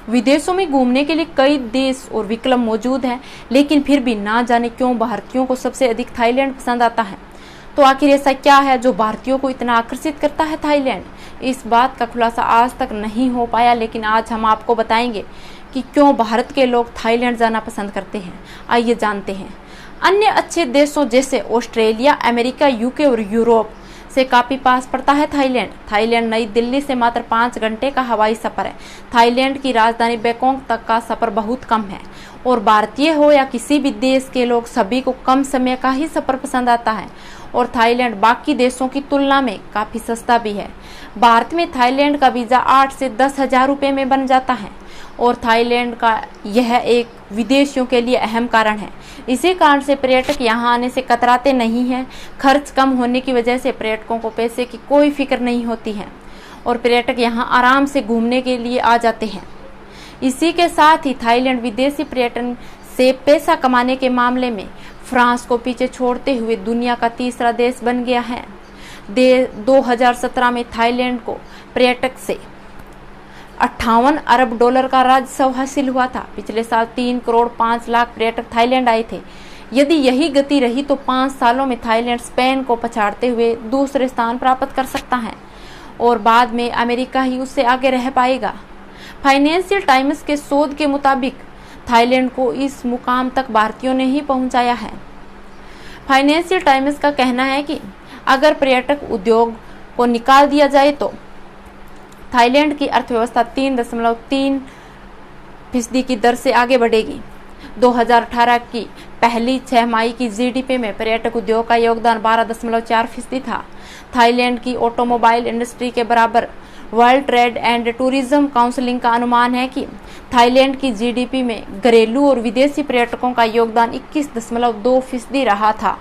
विदेशों में घूमने के लिए कई देश और विकल्प मौजूद हैं, लेकिन फिर भी ना जाने क्यों भारतीयों को सबसे अधिक थाईलैंड पसंद आता है। तो आखिर ऐसा क्या है जो भारतीयों को इतना आकर्षित करता है थाईलैंड? इस बात का खुलासा आज तक नहीं हो पाया, लेकिन आज हम आपको बताएंगे कि क्यों भारत के लोग थाईलैंड जाना पसंद करते हैं। आइए जानते हैं। अन्य अच्छे देशों जैसे ऑस्ट्रेलिया, अमेरिका, यूके और यूरोप से काफी पास पड़ता है थाईलैंड। थाईलैंड नई दिल्ली से मात्र 5 घंटे का हवाई सफर है। थाईलैंड की राजधानी बैंकॉक तक का सफर बहुत कम है और भारतीय हो या किसी भी देश के लोग सभी को कम समय का ही सफर पसंद आता है। और थाईलैंड बाकी देशों की तुलना में काफी सस्ता भी है। भारत में थाईलैंड का वीजा 8 से 10 हजार रुपये में बन जाता है और थाईलैंड का यह एक विदेशियों के लिए अहम कारण है। इसी कारण से पर्यटक यहाँ आने से कतराते नहीं हैं। खर्च कम होने की वजह से पर्यटकों को पैसे की कोई फिक्र नहीं होती है और पर्यटक यहाँ आराम से घूमने के लिए आ जाते हैं। इसी के साथ ही थाईलैंड विदेशी पर्यटन से पैसा कमाने के मामले में फ्रांस को पीछे छोड़ते हुए दुनिया का तीसरा देश बन गया है। 2017 में थाईलैंड को पर्यटक से 58 अरब डॉलर का राजस्व हासिल हुआ था। पिछले साल 3 करोड़ 5 लाख पर्यटक थाईलैंड आए थे। यदि यही गति रही तो 5 सालों में थाईलैंड स्पेन को पछाड़ते हुए दूसरे स्थान प्राप्त कर सकता है और बाद में अमेरिका ही उससे आगे रह पाएगा। फाइनेंशियल टाइम्स के शोध के मुताबिक थाईलैंड को इस मुकाम तक भारतीयों ने ही पहुंचाया है। फाइनेंशियल टाइम्स का कहना है कि अगर पर्यटक उद्योग को निकाल दिया जाए तो थाईलैंड की अर्थव्यवस्था 3.3% की दर से आगे बढ़ेगी। 2018 की पहली 6 माही की जीडीपी में पर्यटक उद्योग का योगदान 12.4% था। थाईलैंड की ऑटोमोबाइल इंडस्ट्री के बराबर world trade and tourism council का अनुमान है कि थाईलैंड की जीडीपी में घरेलू और विदेशी पर्यटकों का योगदान 21.2% रहा था।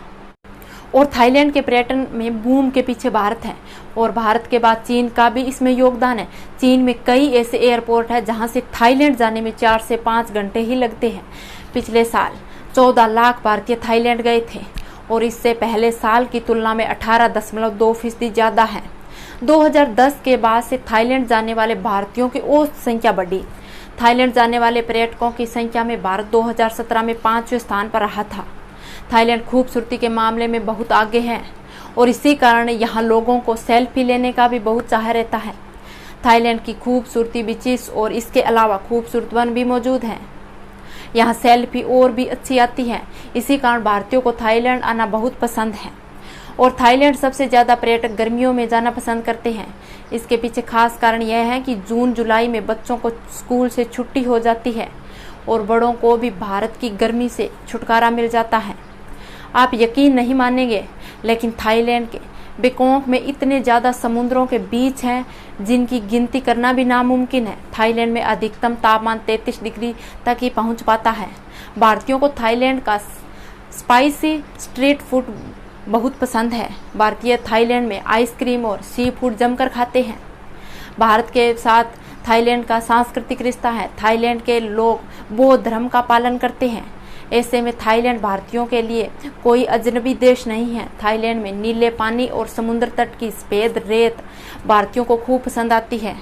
और थाईलैंड के पर्यटन में बूम के पीछे भारत है और भारत के बाद चीन का भी इसमें योगदान है। चीन में कई ऐसे एयरपोर्ट है जहां से थाईलैंड जाने में 4 से 5 घंटे ही लगते हैं। पिछले साल 14 लाख भारतीय थाईलैंड गए थे और इससे पहले साल की तुलना में 18.2% ज्यादा है। 2010 के बाद से थाईलैंड जाने वाले भारतीयों की औसत संख्या बढ़ी। थाईलैंड जाने वाले पर्यटकों की संख्या में भारत 2017 में 5वें स्थान पर रहा था। थाईलैंड खूबसूरती के मामले में बहुत आगे है और इसी कारण यहाँ लोगों को सेल्फी लेने का भी बहुत चाह रहता है। थाईलैंड की खूबसूरती बीचेस और इसके अलावा खूबसूरत वन भी मौजूद हैं। यहाँ सेल्फी और भी अच्छी आती है। इसी कारण भारतीयों को थाईलैंड आना बहुत पसंद है और थाईलैंड सबसे ज़्यादा पर्यटक गर्मियों में जाना पसंद करते हैं। इसके पीछे खास कारण यह है कि जून जुलाई में बच्चों को स्कूल से छुट्टी हो जाती है और बड़ों को भी भारत की गर्मी से छुटकारा मिल जाता है। आप यकीन नहीं मानेंगे, लेकिन थाईलैंड के बैंकॉक में इतने ज़्यादा समुद्रों के बीच हैं जिनकी गिनती करना भी नामुमकिन है। थाईलैंड में अधिकतम तापमान 33 डिग्री तक ही पहुंच पाता है। भारतीयों को थाईलैंड का स्पाइसी स्ट्रीट फूड बहुत पसंद है। भारतीय थाईलैंड में आइसक्रीम और सी फूड जमकर खाते हैं। भारत के साथ थाईलैंड का सांस्कृतिक रिश्ता है। थाईलैंड के लोग बौद्ध धर्म का पालन करते हैं। ऐसे में थाईलैंड भारतीयों के लिए कोई अजनबी देश नहीं है। थाईलैंड में नीले पानी और समुद्र तट की सफेद रेत भारतीयों को खूब पसंद आती है।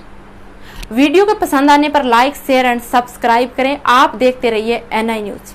वीडियो के पसंद आने पर लाइक, शेयर एंड सब्सक्राइब करें। आप देखते रहिए NI न्यूज।